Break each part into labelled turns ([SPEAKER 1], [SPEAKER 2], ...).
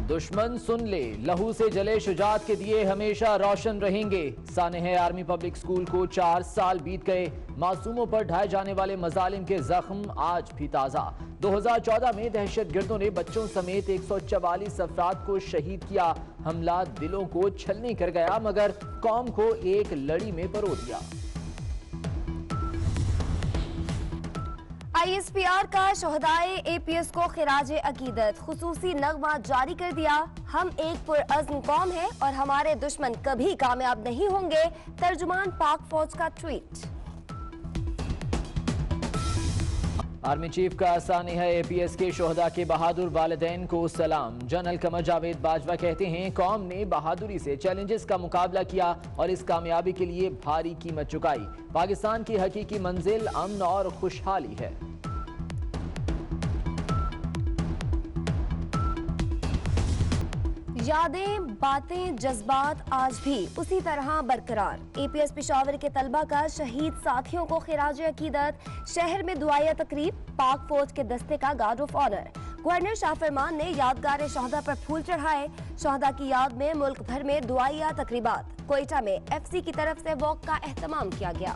[SPEAKER 1] दुश्मन सुन ले, लहू से जले शुजात के दिए हमेशा रोशन रहेंगे। सानेह आर्मी पब्लिक स्कूल को 4 साल बीत गए। मासूमों पर ढाए जाने वाले मजालिम के जख्म आज भी ताज़ा। 2014 में दहशतगर्दों ने बच्चों समेत 144 अफराद को शहीद किया। हमला दिलों को छलनी कर गया मगर कौम को एक लड़ी में परो दिया।
[SPEAKER 2] ISPR का शोहदाए APS को खिराज अकीदत खुसूसी नगमा जारी कर दिया। हम एक पुरअज़्म कौम है और हमारे दुश्मन कभी कामयाब नहीं होंगे। तर्जुमान पाक फौज का ट्वीट।
[SPEAKER 1] आर्मी चीफ का सानेह APS के शोहदा के बहादुर वालिदैन को सलाम। जनरल कमर जावेद बाजवा कहते हैं कौम ने बहादुरी से चैलेंजेस का मुकाबला किया और इस कामयाबी के लिए भारी कीमत चुकाई। पाकिस्तान की हकीकी मंजिल अमन और खुशहाली है।
[SPEAKER 2] यादें, बातें, जज्बात आज भी उसी तरह बरकरार। APS पेशावर के तलबा का शहीद साथियों को खिराज अकीदत। शहर में दुआया तकरीब। पाक फौज के दस्ते का guard of honour. Governor Shah Farman ने यादगार शहदा पर फूल चढ़ाए। शहदा की याद में मुल्क भर में दुआया तकरीबात। कोयटा में FC की तरफ से वॉक का एहतमाम किया गया।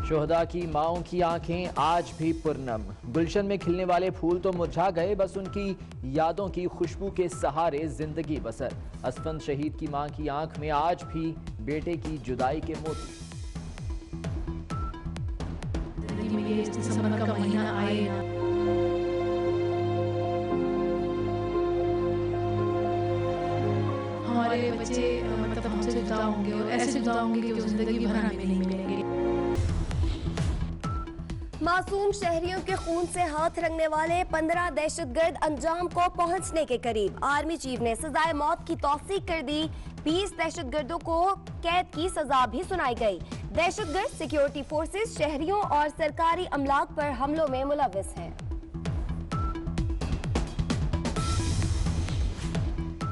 [SPEAKER 1] शोहदा की माओं की आंखें आज भी पुरनम। गुलशन में खिलने वाले फूल तो मुरझा गए, बस उनकी यादों की खुशबू के सहारे जिंदगी बसर। असफंद शहीद की मां की आंख में आज भी बेटे की जुदाई के मोती।
[SPEAKER 3] दिसंबर का महीना आए, हमारे बच्चे मतलब हमसे जुदा होंगे और ऐसे जुदा होंगे कि वो जिंदगी भर हमें नहीं मिलेंगे।
[SPEAKER 2] मासूम शहरियों के खून से हाथ रंगने वाले 15 दहशतगर्द अंजाम को पहुंचने के करीब। आर्मी चीफ ने सजाए मौत की तौसीक कर दी। 20 दहशतगर्दों को कैद की सजा भी सुनाई गई। दहशतगर्द सिक्योरिटी फोर्सेस शहरियों और सरकारी अमलाक पर हमलों में मुलव्विस हैं।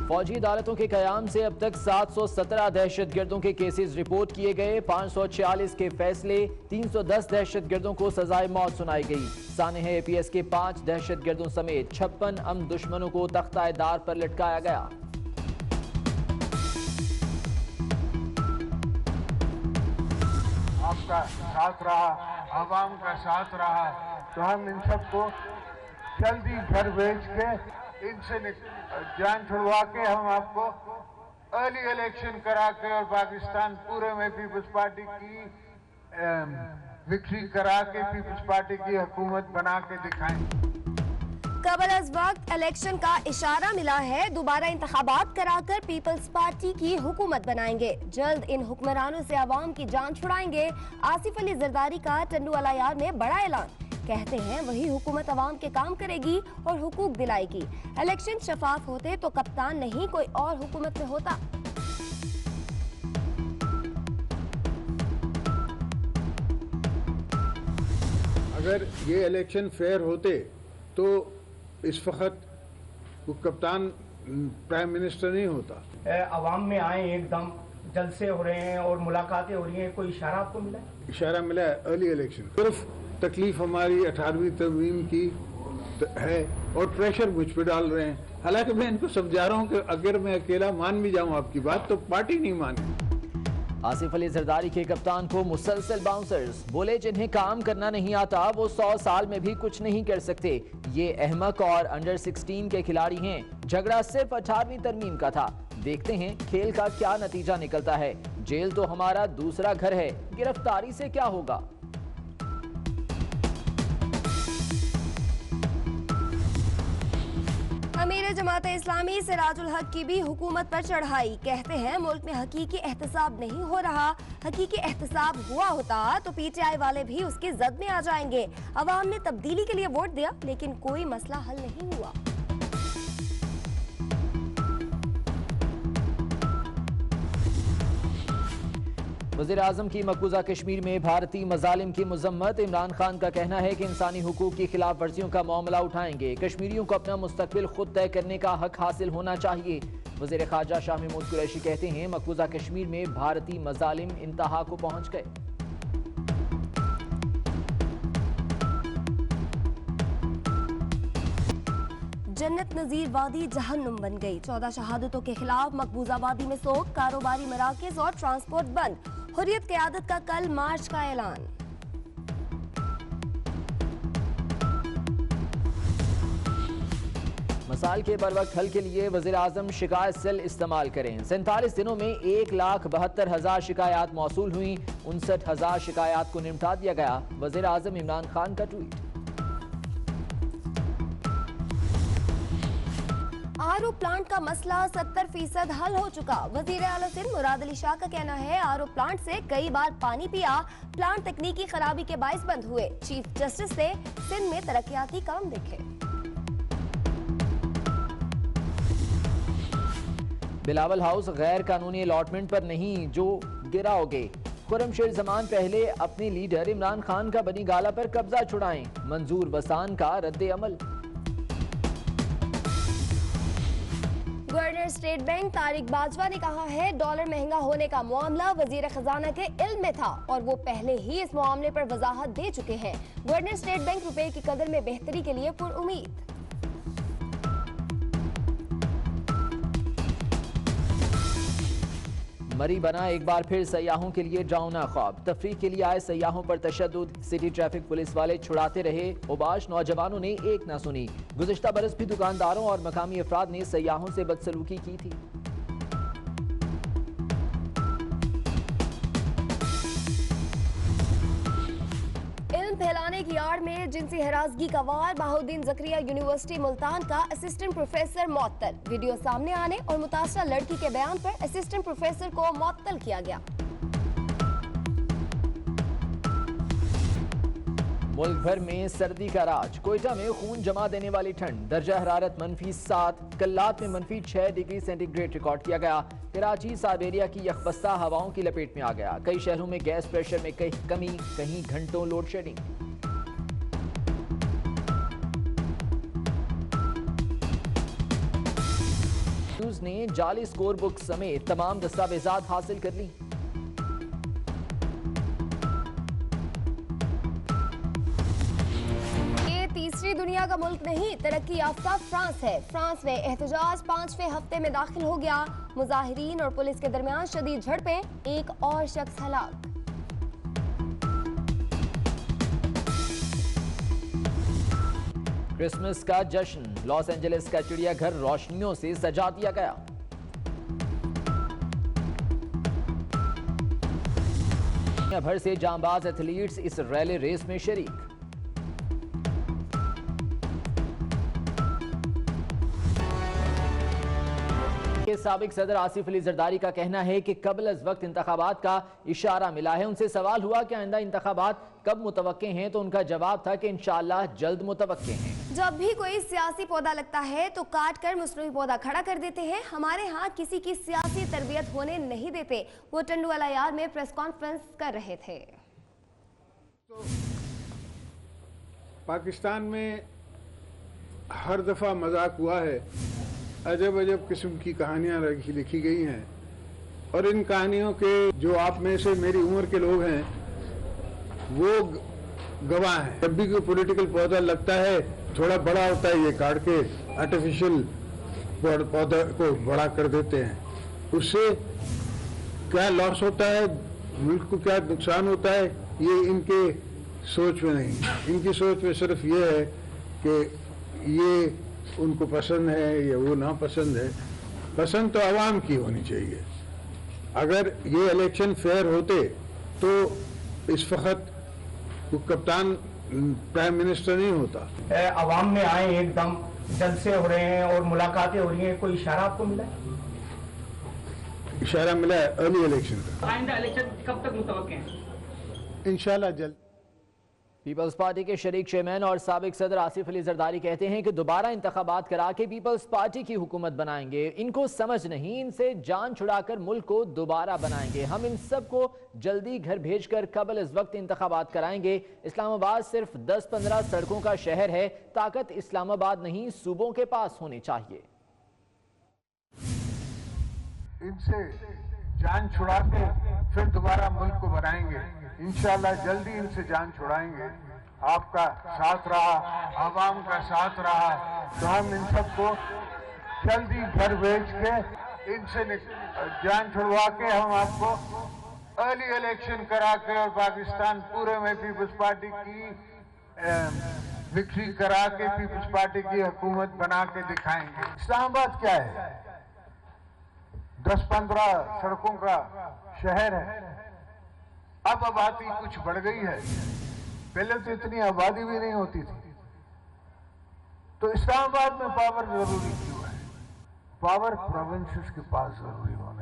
[SPEAKER 1] फौजी अदालतों के कयाम से अब तक 717 दहशतगर्दों के केसेस रिपोर्ट किए गए। 546 के फैसले। 310 दहशतगर्दों को सजाए मौत सुनाई गई। सानेह APS के 5 दहशतगर्दों समेत 56 अमन दुश्मनों को तख्ताएदार पर लटकाया गया।
[SPEAKER 4] आपका साथ रहा, आवाम का साथ रहा, तो हम इन सबको जल्दी घर भेज के इनसे जान छुड़वा के हम आपको अर्ली इलेक्शन करा के और पाकिस्तान पूरे में पीपल्स पार्टी की विक्ट्री करा के पीपल्स पार्टी की हुकूमत बना के दिखाएंगे।
[SPEAKER 2] कबल अज वक्त इलेक्शन का इशारा मिला है। दोबारा इंतखाबात कराकर पीपल्स पार्टी की हुकूमत बनाएंगे। जल्द इन हुक्मरानों से आवाम की जान छुड़ाएंगे। आसिफ अली जरदारी का टंडू अलायार में बड़ा ऐलान। कहते हैं वही हुकूमत अवाम के काम करेगी और हुकूक दिलाएगी। इलेक्शन शफाफ होते तो कप्तान नहीं कोई और हुकूमत में होता।
[SPEAKER 4] अगर ये इलेक्शन फेयर होते तो इस वक्त वो कप्तान प्राइम मिनिस्टर नहीं होता।
[SPEAKER 5] अवाम में आए, एकदम जलसे हो रहे हैं और मुलाकातें हो रही हैं, कोई इशारा आपको मिला?
[SPEAKER 4] इशारा मिला है अर्ली इलेक्शन। सिर्फ तकलीफ हमारी 18वीं तरमीम की है और प्रेशर मुझ पे डाल रहे हैं। हालांकि मैं इनको समझा रहा हूँ कि अगर मैं अकेला मान भी जाऊँ आपकी बात तो पार्टी नहीं माने।
[SPEAKER 1] आसिफ अली जरदारी के कप्तान को मुसलसल बाउंसर्स। बोले जिन्हें काम करना नहीं आता वो 100 साल में भी कुछ नहीं कर सकते। ये अहमक और अंडर 16 के खिलाड़ी हैं। झगड़ा सिर्फ 18वीं तरमीम का था। देखते हैं खेल का क्या नतीजा निकलता है। जेल तो हमारा दूसरा घर है, गिरफ्तारी से क्या होगा।
[SPEAKER 2] अमीर जमात इस्लामी सिराजुल हक की भी हुकूमत पर चढ़ाई। कहते हैं मुल्क में हकीकी एहतसाब नहीं हो रहा। हकीकी एहतसाब हुआ होता तो PTI वाले भी उसकी जद में आ जाएंगे। अवाम ने तब्दीली के लिए वोट दिया लेकिन कोई मसला हल नहीं हुआ।
[SPEAKER 1] वज़ीर-ए-आज़म की मकबूजा कश्मीर में भारतीय मजालिम की मजम्मत। इमरान खान का कहना है कि इंसानी हुकूक की खिलाफ वर्जियों का मामला उठाएंगे। कश्मीरियों को अपना मुस्तकबिल खुद तय करने का हक हासिल होना चाहिए। वज़ीर ख़ारजा शाह महमूद कुरैशी कहते हैं मकबूजा कश्मीर में भारतीय मजालिम इंतहा को पहुँच गए।
[SPEAKER 2] जन्नत नजीर वादी जहन्नुम बन गई। 14 शहादतों के खिलाफ मकबूजा वादी में सोग, कारोबारी मराकज और ट्रांसपोर्ट बंद। हुर्रियत क़यादत का कल मार्च का ऐलान।
[SPEAKER 1] मसाइल के बरवक्त हल के लिए वज़ीर आज़म शिकायत सेल इस्तेमाल करें। 47 दिनों में 1,72,000 शिकायत मौसूल हुई। 59,000 शिकायत को निपटा दिया गया। वज़ीर आज़म इमरान खान का ट्वीट।
[SPEAKER 2] आरओ प्लांट का मसला 70% हल हो चुका। वज़ीर आला सिंध मुराद अली शाह का कहना है, आरओ प्लांट से कई बार पानी पिया, प्लांट तकनीकी खराबी के बाइस बंद हुए। चीफ जस्टिस से सिंध में तरक्याती काम देखे।
[SPEAKER 1] बिलावल हाउस गैर कानूनी अलॉटमेंट पर नहीं जो गिराओगे। खुर्रमशेर जमान पहले अपने लीडर इमरान खान का बनी गाला पर कब्जा छुड़ाएं। मंजूर वसान का रद्द अमल।
[SPEAKER 2] Governor state bank Tariq Bajwa ने कहा है, डॉलर महंगा होने का मामला वजीर खजाना के इल्म में था और वो पहले ही इस मामले पर वजाहत दे चुके हैं। गवर्नर स्टेट बैंक रुपए की कदर में बेहतरी के लिए पुरउम्मीद।
[SPEAKER 1] मरी बना एक बार फिर सयाहों के लिए डरावना ख्वाब। तफरीह के लिए आए सयाहों पर तशद्दुद। सिटी ट्रैफिक पुलिस वाले छुड़ाते रहे। उबाश नौजवानों ने एक न सुनी। गुज़िश्ता बरस भी दुकानदारों और मकामी अफराद ने सयाहों से बदसलूकी की थी।
[SPEAKER 2] फैलाने की आड़ में जिनसी हरासगी का वार। बाहुद्दीन ज़करिया यूनिवर्सिटी मुल्तान का असिस्टेंट प्रोफेसर मुअत्तल। वीडियो सामने आने और मुतासरा लड़की के बयान पर असिस्टेंट प्रोफेसर को मुअत्तल किया गया।
[SPEAKER 1] मुल्क भर में सर्दी का राज। कोयटा में खून जमा देने वाली ठंड। दर्जा हरारत -7, कल्लात में -6 डिग्री सेंटीग्रेड रिकॉर्ड किया गया। कराची साइबेरिया की यखबस्ता हवाओं की लपेट में आ गया। कई शहरों में गैस प्रेशर में कमी, कहीं घंटों लोड शेडिंग। न्यूज ने जाली स्कोर बुक समेत तमाम दस्तावेजात हासिल कर ली।
[SPEAKER 2] तीसरी दुनिया का मुल्क नहीं, तरक्की याफ्ता फ्रांस है। फ्रांस में एहतजाज 5वें हफ्ते में दाखिल हो गया। मुजाहिरीन और पुलिस के दरमियान शदीद झड़पें, एक और शख्स हलाक।
[SPEAKER 1] क्रिसमस का जश्न। लॉस एंजलिस का चिड़ियाघर रोशनियों से सजा दिया गया। दुनिया भर से जांबाज एथलीट्स इस रैली रेस में शरीक। साबिक सदर आसिफ अली जरदारी का कहना है कि कबल अज वक्त इंतखाबात का इशारा मिला है। उनसे सवाल हुआ कि आइंदा इंतखाबात कब मुतवक्के हैं, तो उनका जवाब था कि इंशाअल्लाह जल्द मुतवक्के हैं।
[SPEAKER 2] जब भी कोई सियासी पौधा लगता है तो काट कर मसनूई पौधा खड़ा कर देते हैं। हमारे यहाँ किसी की सियासी तरबियत होने नहीं देते। वो टंडुवाला यार में प्रेस कॉन्फ्रेंस कर रहे थे।
[SPEAKER 4] तो पाकिस्तान में हर दफा मजाक हुआ है, अजब अजब किस्म की कहानियां लिखी गई हैं और इन कहानियों के जो आप में से मेरी उम्र के लोग हैं वो गवाह हैं। जब भी कोई पॉलिटिकल पौधा लगता है, थोड़ा बड़ा होता है, ये काट के आर्टिफिशियल पौधा को बड़ा कर देते हैं। उससे क्या लॉस होता है, मुल्क को क्या नुकसान होता है, ये इनके सोच में नहीं। इनकी सोच में सिर्फ ये है कि ये उनको पसंद है या वो ना पसंद है। पसंद तो आवाम की होनी चाहिए। अगर ये इलेक्शन फेयर होते तो इस वक्त वो कप्तान प्राइम मिनिस्टर नहीं होता।
[SPEAKER 5] आवाम में आए, एकदम जलसे हो रहे हैं और मुलाकातें हो रही हैं, कोई इशारा आपको मिला है?
[SPEAKER 4] इशारा मिला है अर्ली इलेक्शन का।
[SPEAKER 5] आइंदा इलेक्शन कब तक मुतवक्के हैं?
[SPEAKER 4] इंशाल्लाह जल्द।
[SPEAKER 1] पीपल्स पार्टी के शरीक चेयरमैन और साबिक सदर आसिफ अली जरदारी कहते हैं कि दोबारा इंतखाबात करा के पीपल्स पार्टी की हुकूमत बनाएंगे। इनको समझ नहीं, इनसे जान छुड़ाकर मुल्क को दोबारा बनाएंगे। हम इन सब को जल्दी घर भेजकर कबल इस वक्त इंतखाबात कराएंगे। इस्लामाबाद सिर्फ 10-15 सड़कों का शहर है। ताकत इस्लामाबाद नहीं, सूबों के पास होनी चाहिए।
[SPEAKER 4] इनसे जान छुड़ा के फिर दोबारा मुल्क को बनाएंगे। इंशाल्लाह जल्दी इनसे जान छुड़ाएंगे आपका साथ रहा, आवाम का साथ रहा, तो हम इन सबको जल्दी घर भेज के इनसे जान छुड़वा के हम आपको अर्ली इलेक्शन करा के और पाकिस्तान पूरे में पीपल्स पार्टी की विक्ट्री करा के पीपल्स पार्टी की हुकूमत बना के दिखाएंगे। इस्लामाबाद क्या है? 10-15 सड़कों का शहर है। अब आबादी कुछ बढ़ गई है, पहले तो इतनी आबादी भी नहीं होती थी। तो इस्लामाबाद में पावर जरूरी क्यों है? पावर प्रोविंसेस के पास जरूरी होना